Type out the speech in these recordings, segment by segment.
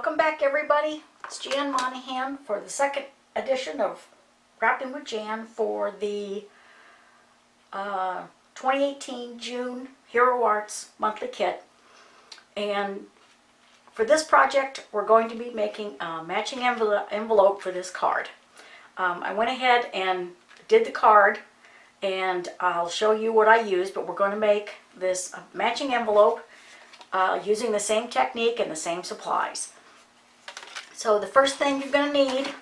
Welcome back, everybody. It's Jan Monahan for the second edition of Wrapping with Jan for the 2018 June Hero Arts monthly kit. And for this project, we're going to be making a matching envelope for this card. I went ahead and did the card, and I'll show you what I used, but we're going to make this matching envelope using the same technique and the same supplies. So the first thing you're going to need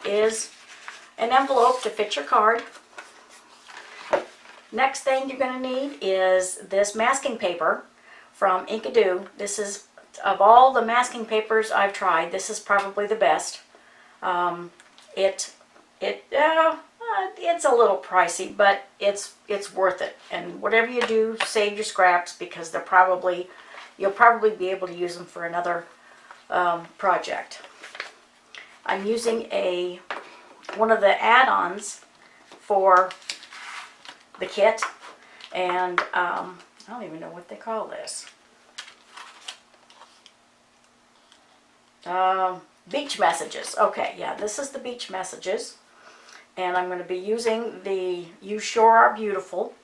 is an envelope to fit your card. Next thing you're going to need is this masking paper from Inkadoo. This is, of all the masking papers I've tried, this is probably the best. It's a little pricey, but it's worth it. And whatever you do, save your scraps, because you'll probably be able to use them for another project. I'm using one of the add-ons for the kit, and I don't even know what they call this. Beach Messages. Okay, yeah, this is the Beach Messages, and I'm going to be using the You Sure Are Beautiful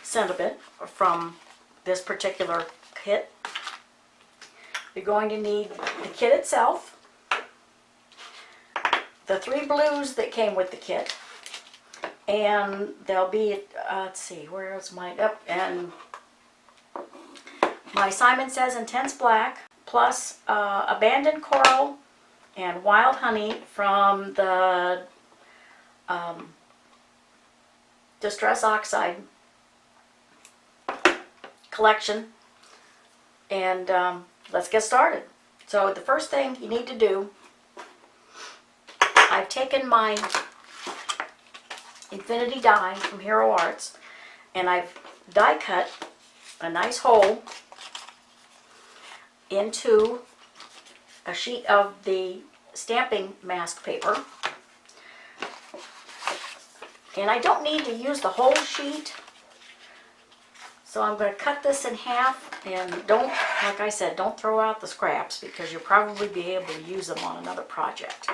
sentiment from this particular kit. You're going to need the kit itself, the 3 blues that came with the kit, and there'll be, let's see, where is my, and my Simon Says Intense Black, plus Abandoned Coral and Wild Honey from the Distress Oxide collection. And let's get started. So the first thing you need to do, I've taken my infinity die from Hero Arts, and I've die cut a nice hole into a sheet of the stamping mask paper. And I don't need to use the whole sheet, so I'm going to cut this in half, and like I said, don't throw out the scraps, because you'll probably be able to use them on another project.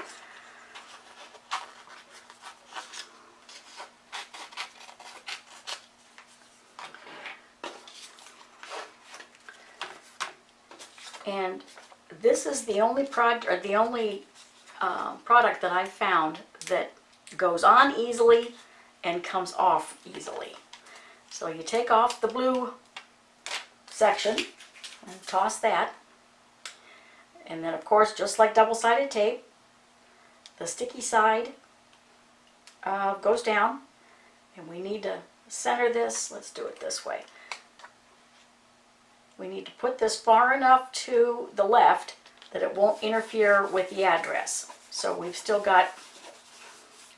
And this is the only product that I've found that goes on easily and comes off easily. So you take off the blue section and toss that. And then, of course, just like double-sided tape, the sticky side goes down. And we need to center this. Let's do it this way. We need to put this far enough to the left that it won't interfere with the address. So we've still got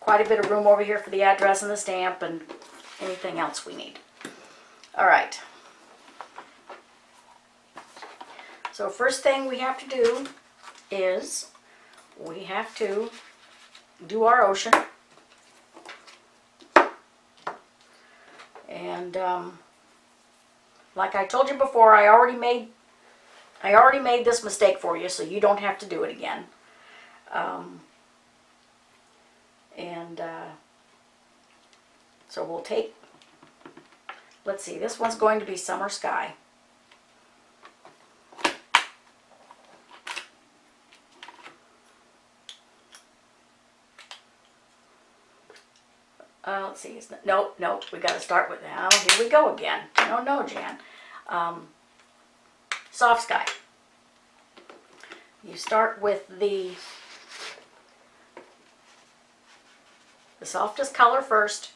quite a bit of room over here for the address and the stamp and anything else we need. All right. So first thing we have to do is we have to do our ocean. And like I told you before, I already made this mistake for you, so you don't have to do it again. So we'll take, let's see, this one's going to be Summer Sky. Let's see, nope, we got to start with, now here we go again. No, Jan. Soft Sky. You start with the softest color first.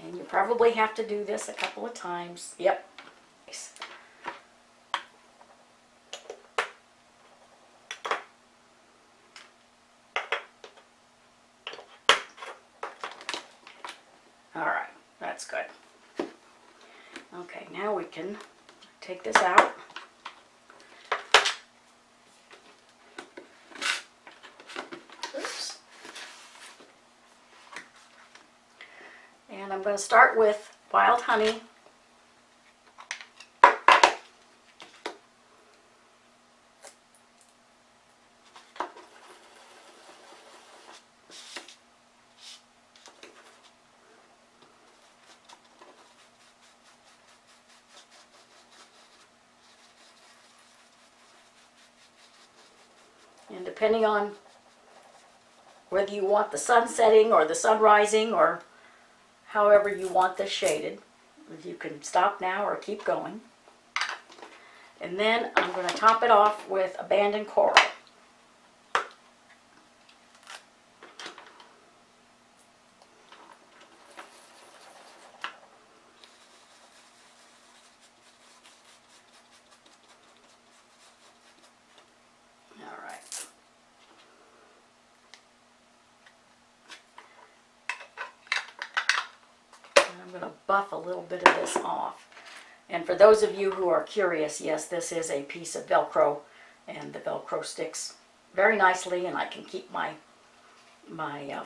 And you probably have to do this a couple of times. Yep. Alright, that's good. Okay, now we can take this out. And I'm going to start with wild honey. And depending on whether you want the sun setting or the sun rising or however you want this shaded, you can stop now or keep going. And then I'm going to top it off with abandoned coral. All right. And I'm going to buff a little bit of this off. And for those of you who are curious, yes, this is a piece of Velcro, and the Velcro sticks very nicely, and I can keep my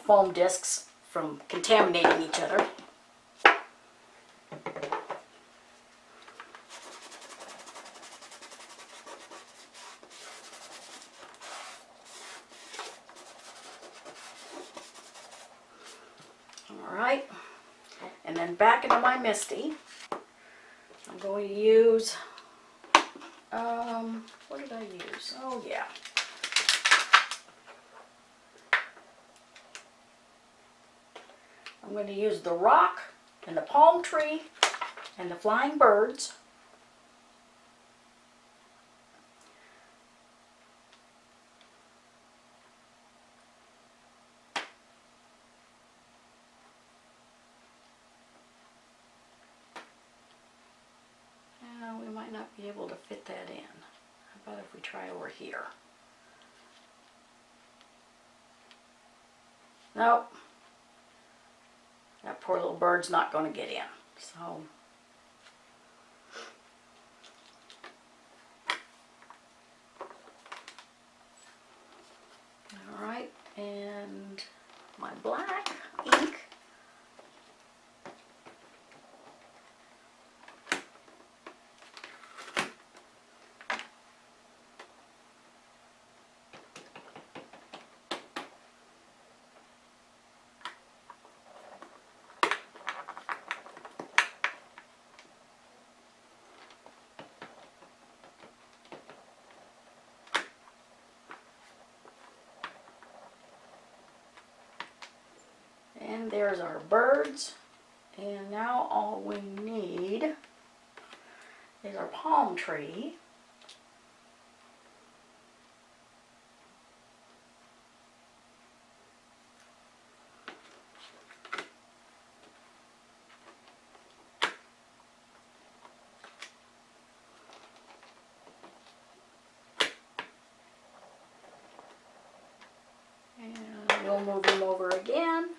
foam discs from contaminating each other. All right, and then back into my MISTI. I'm going to use, what did I use? Oh yeah. I'm going to use the rock and the palm tree and the flying birds. We might not be able to fit that in. How about if we try over here? Nope. That poor little bird's not going to get in. So, all right, and my black ink. And there's our birds. And now all we need is our palm tree. And we'll move him over again.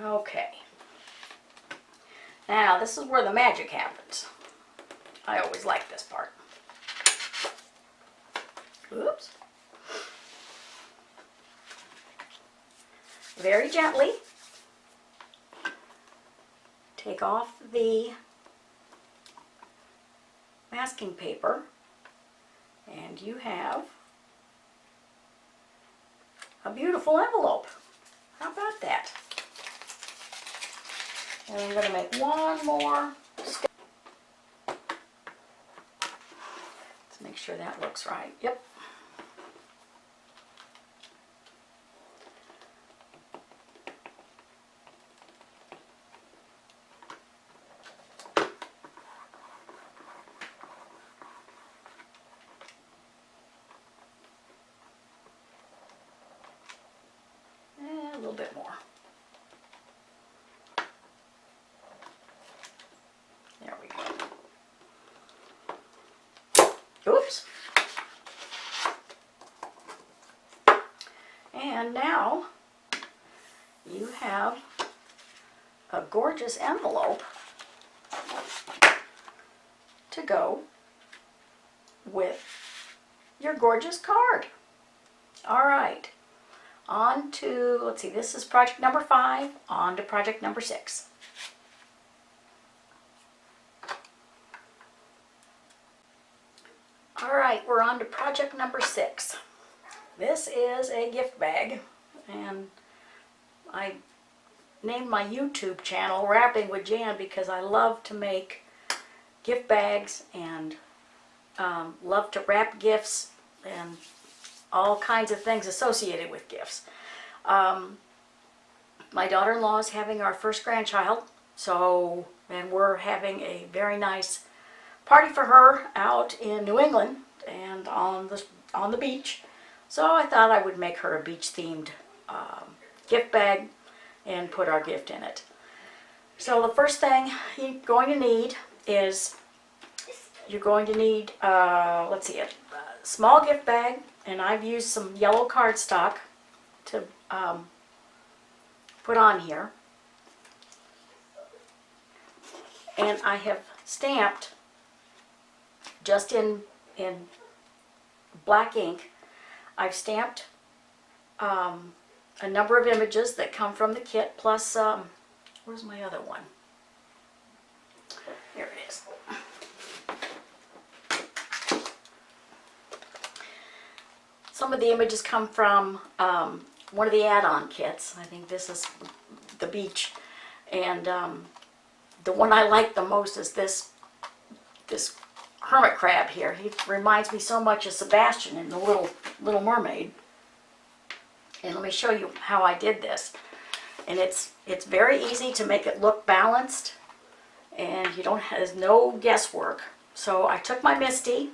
Okay. Now this is where the magic happens. I always like this part. Oops. Very gently take off the masking paper, and you have a beautiful envelope. How about that? And I'm going to make one more step. Let's make sure that looks right. Yep. And a little bit more. There we go. Oops. And now you have a gorgeous envelope to go with your gorgeous card. All right, on to, let's see, this is project number 5, on to project number 6. All right, we're on to project number 6. This is a gift bag, and I named my YouTube channel Wrapping with Jan because I love to make gift bags and love to wrap gifts and all kinds of things associated with gifts. My daughter-in-law is having our first grandchild, and we're having a very nice party for her out in New England and on the beach. So I thought I would make her a beach-themed gift bag and put our gift in it. So the first thing you're going to need is let's see, a small gift bag, and I've used some yellow cardstock to put on here. And I have stamped, just in black ink, I've stamped a number of images that come from the kit, plus, where's my other one? Here it is. Some of the images come from one of the add-on kits. I think this is the beach, and the one I like the most is this hermit crab here. He reminds me so much of Sebastian in the Little Mermaid. And let me show you how I did this. And it's very easy to make it look balanced, and there's no guesswork. So I took my Misty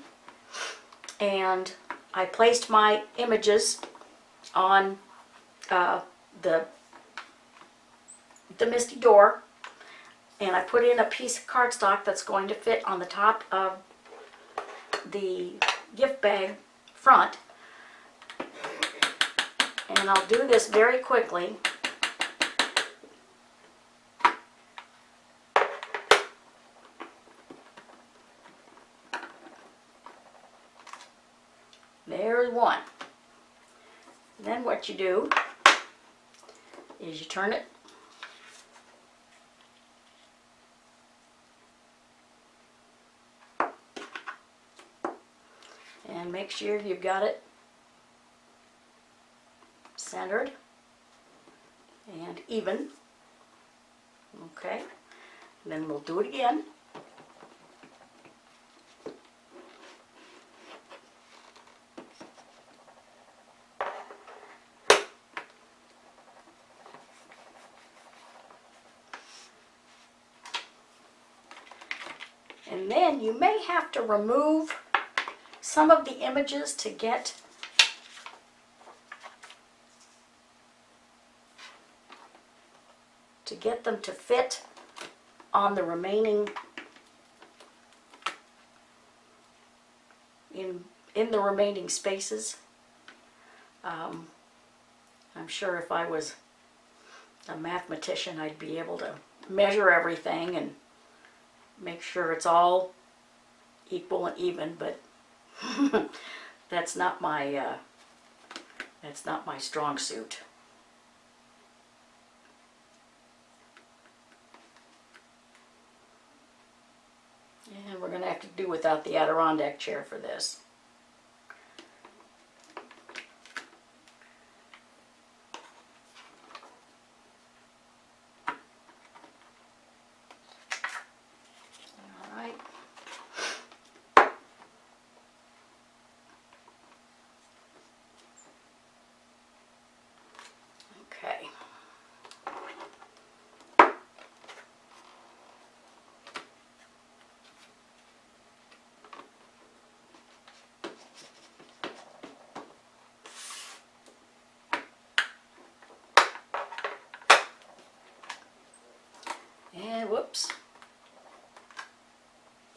and I placed my images on the Misty door, and I put in a piece of cardstock that's going to fit on the top of the gift bag front. And I'll do this very quickly. There's one. And then what you do is you turn it and make sure you've got it centered and even. Okay, and then we'll do it again. And then you may have to remove some of the images to get them to fit on the remaining, in the remaining spaces. I'm sure if I was a mathematician, I'd be able to measure everything and make sure it's all equal and even, but that's not my strong suit. And we're going to have to do without the Adirondack chair for this. All right. Okay. And whoops.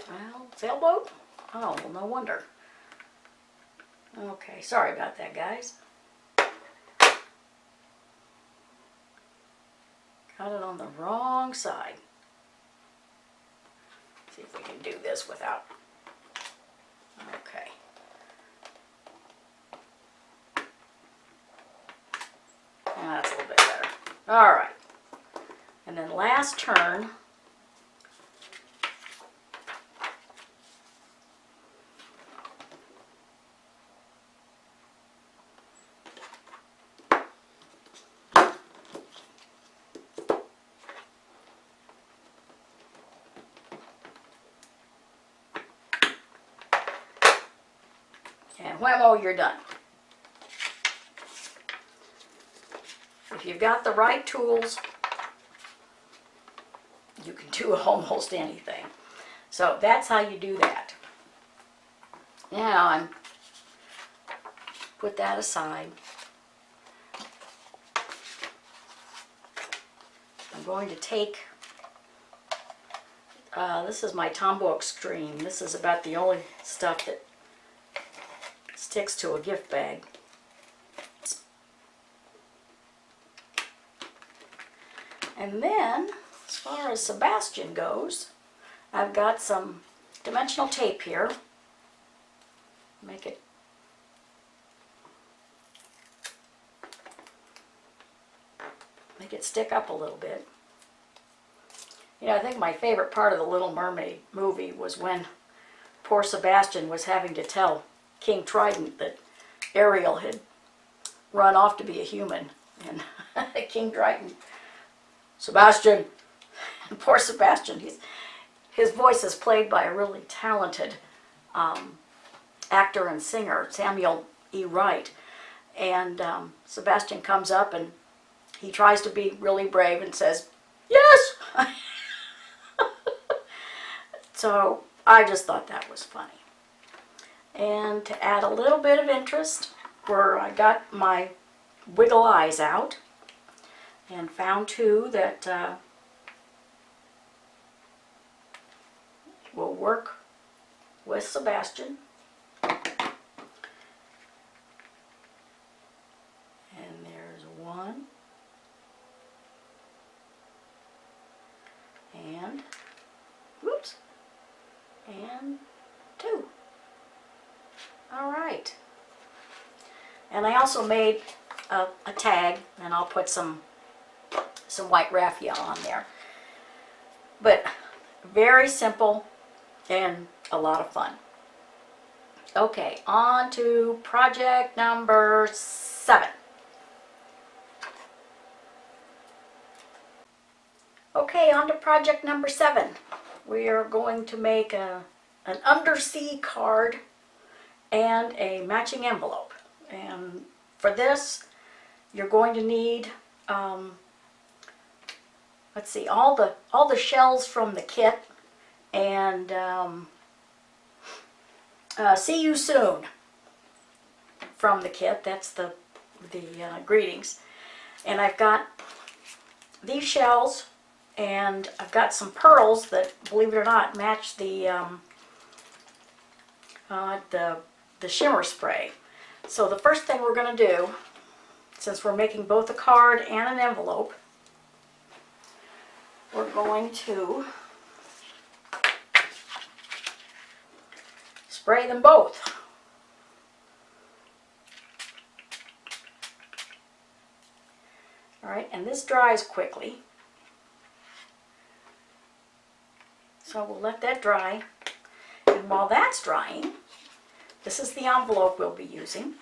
Well, sailboat? Oh, well, no wonder. Okay, sorry about that, guys. Got it on the wrong side. See if we can do this without. Okay. That's a little bit better. All right. And then last turn. And whammo, you're done. If you've got the right tools, you can do almost anything. So that's how you do that. Now I'm put that aside. I'm going to take, this is my Tombow Extreme. This is about the only stuff that sticks to a gift bag. And then, as far as Sebastian goes, I've got some dimensional tape here. Make it stick up a little bit. You know, I think my favorite part of the Little Mermaid movie was when poor Sebastian was having to tell King Trident that Ariel had run off to be a human. And King Trident, Sebastian, and poor Sebastian, his voice is played by a really talented actor and singer, Samuel E. Wright. And Sebastian comes up and he tries to be really brave and says, "Yes!" So I just thought that was funny. And to add a little bit of interest, where I got my wiggle eyes out and found two that will work with Sebastian. And there's one. And, whoops, and two. All right. And I also made a tag, and I'll put some white raffia on there. But very simple and a lot of fun. Okay, on to project number 7. Okay, on to project number 7. We are going to make an undersea card and a matching envelope. And for this, you're going to need, let's see, all the shells from the kit, and see you soon from the kit. That's the greetings. And I've got these shells, and I've got some pearls that, believe it or not, match the shimmer spray. So the first thing we're going to do, since we're making both a card and an envelope, we're going to spray them both. All right, and this dries quickly, so we'll let that dry. And while that's drying, this is the envelope we'll be using.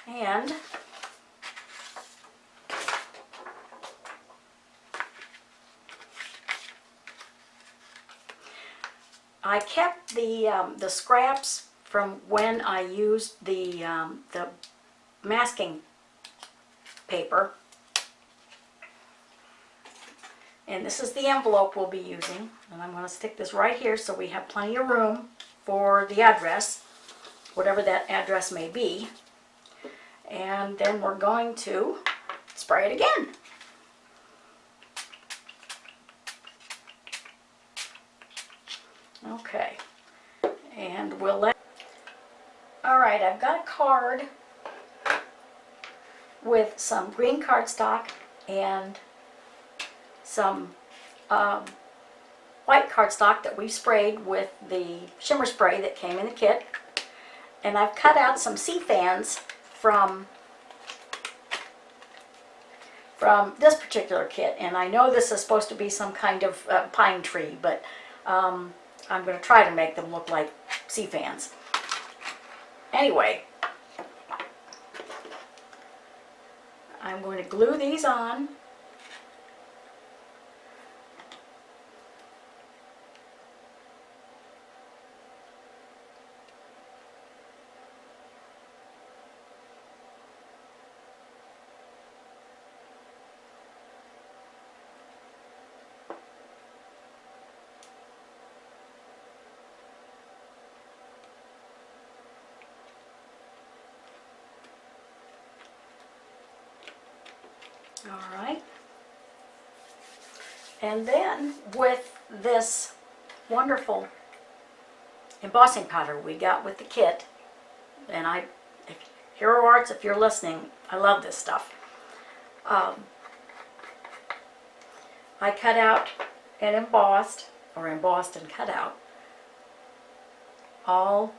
And I kept the scraps from when I used the masking paper. And this is the envelope we'll be using. And I'm going to stick this right here so we have plenty of room for the address, whatever that address may be. And then we're going to spray it again. Okay, and we'll let... Alright, I've got a card with some green cardstock and some white cardstock that we sprayed with the shimmer spray that came in the kit. And I've cut out some C-fans from this particular kit. And I know this is supposed to be some kind of pine tree, but I'm going to try to make them look like C-fans. Anyway, I'm going to glue these on. All right. And then with this wonderful embossing powder we got with the kit, and Hero Arts, if you're listening, I love this stuff. I cut out and embossed and cut out all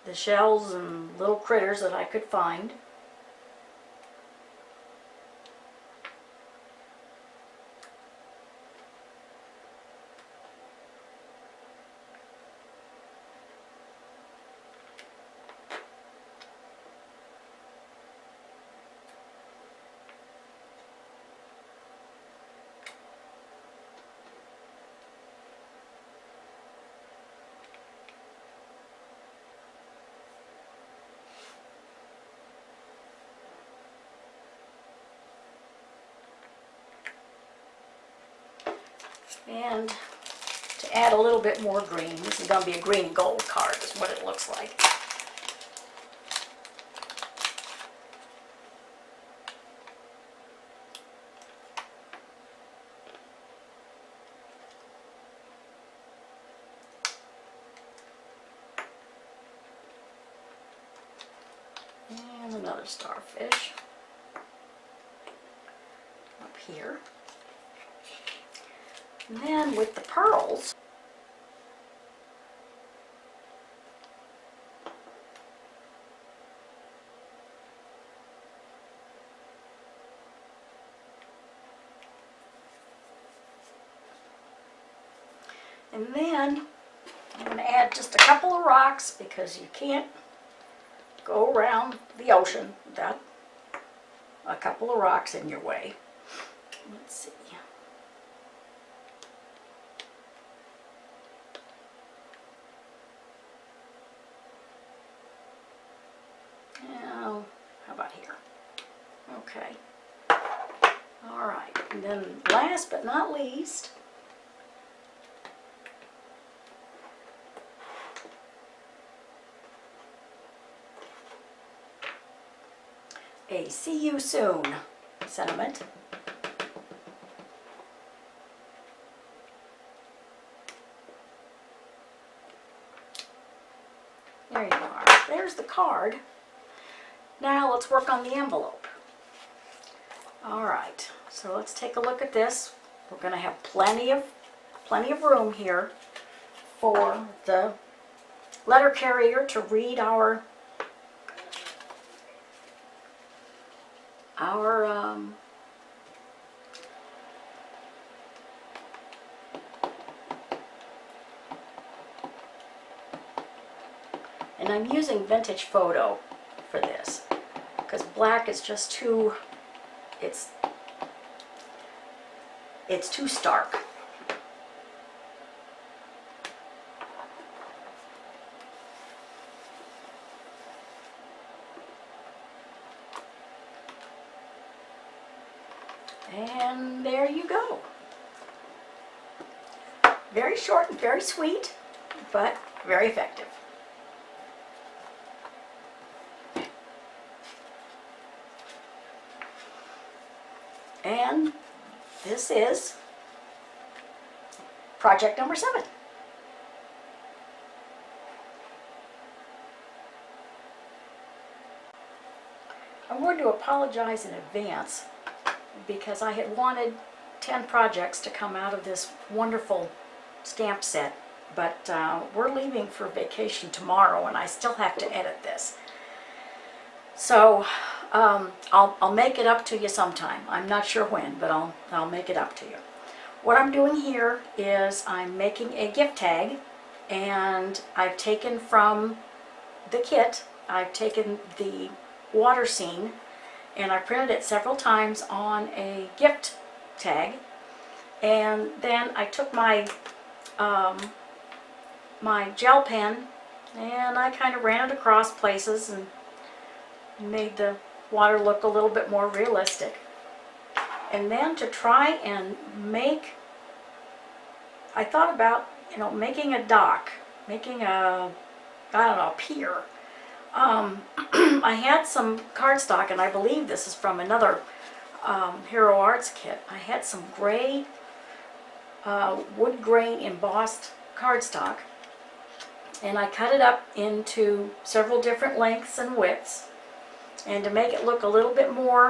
the shells and little critters that I could find. And to add a little bit more green, this is going to be a green and gold card is what it looks like. And another starfish up here. And then with the pearls, and then I'm going to add just a couple of rocks because you can't go around the ocean without a couple of rocks in your way. Let's see. Now, how about here? Okay. All right. And then last but not least, a "See You Soon" sentiment. There you are. There's the card. Now let's work on the envelope. All right, so let's take a look at this. We're going to have plenty of room here for the letter carrier to read our and I'm using Vintage Photo for this because black is just too, it's too stark. And there you go. Very short and very sweet, but very effective. And this is project number 7. I'm going to apologize in advance because I had wanted 10 projects to come out of this wonderful stamp set, but we're leaving for vacation tomorrow and I still have to edit this. So I'll make it up to you sometime. I'm not sure when, but I'll make it up to you. What I'm doing here is I'm making a gift tag, and I've taken from the kit, I've taken the water scene, and I printed it several times on a gift tag, and then I took my my gel pen and I kind of ran it across places and made the water look a little bit more realistic. And then to try and make, I thought about, making a dock, making a, I don't know, a pier. I had some cardstock, and I believe this is from another Hero Arts kit. I had some gray, wood grain embossed cardstock, and I cut it up into several different lengths and widths. And to make it look a little bit more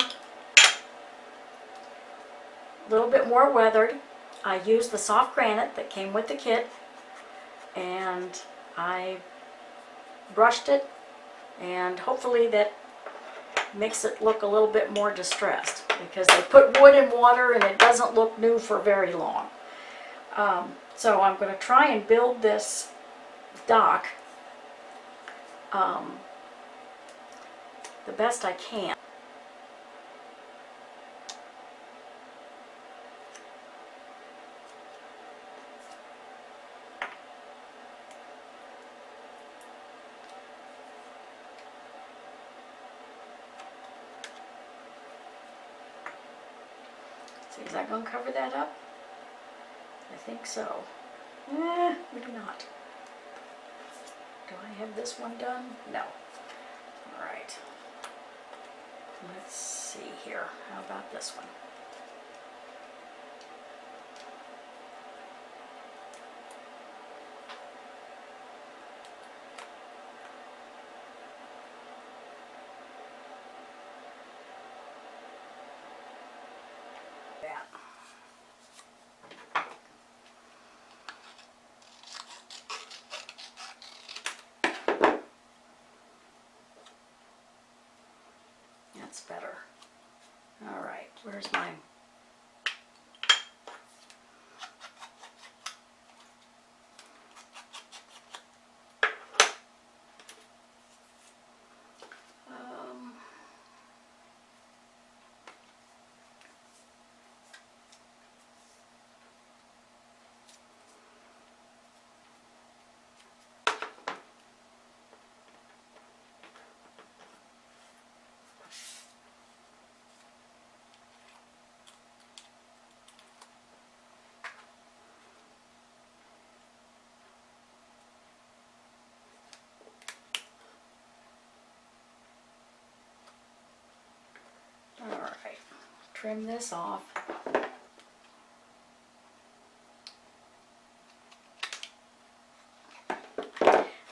weathered, I used the soft granite that came with the kit, and I brushed it, and hopefully that makes it look a little bit more distressed, because they put wood in water and it doesn't look new for very long. So I'm going to try and build this dock the best I can. See, is that going to cover that up? I think so. Maybe not. Do I have this one done? No. All right. Let's see here. How about this one? That. That's better. All right, where's mine? All right, trim this off.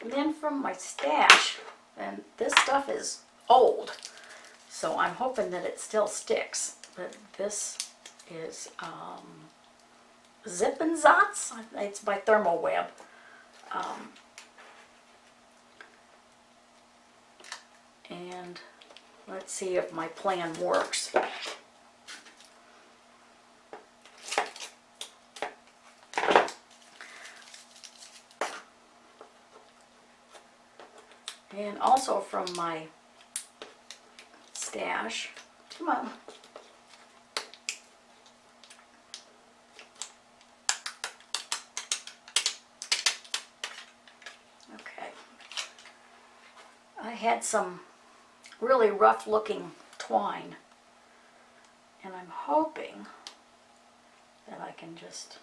And then from my stash, and this stuff is old, so I'm hoping that it still sticks, but this is Zip and Zots. It's by Thermoweb. And let's see if my plan works. And also from my stash, come on. Okay. I had some really rough looking twine, and I'm hoping that I can just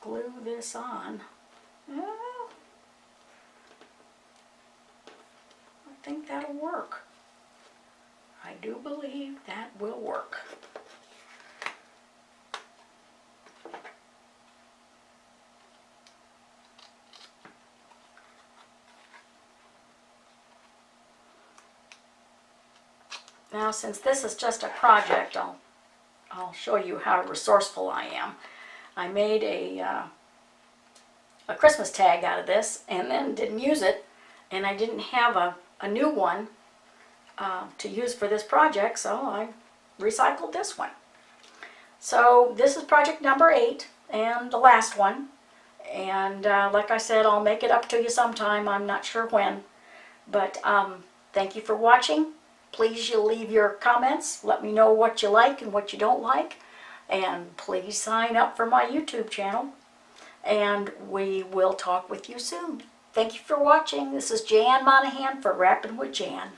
glue this on. Well, I think that'll work. I do believe that will work. Now, since this is just a project, I'll show you how resourceful I am. I made a Christmas tag out of this and then didn't use it, and I didn't have a new one to use for this project, so I recycled this one. So this is project number 8 and the last one, and like I said, I'll make it up to you sometime. I'm not sure when, but thank you for watching. Please, you leave your comments. Let me know what you like and what you don't like, and please sign up for my YouTube channel, and we will talk with you soon. Thank you for watching. This is Jan Monahan for Rapping with Jan.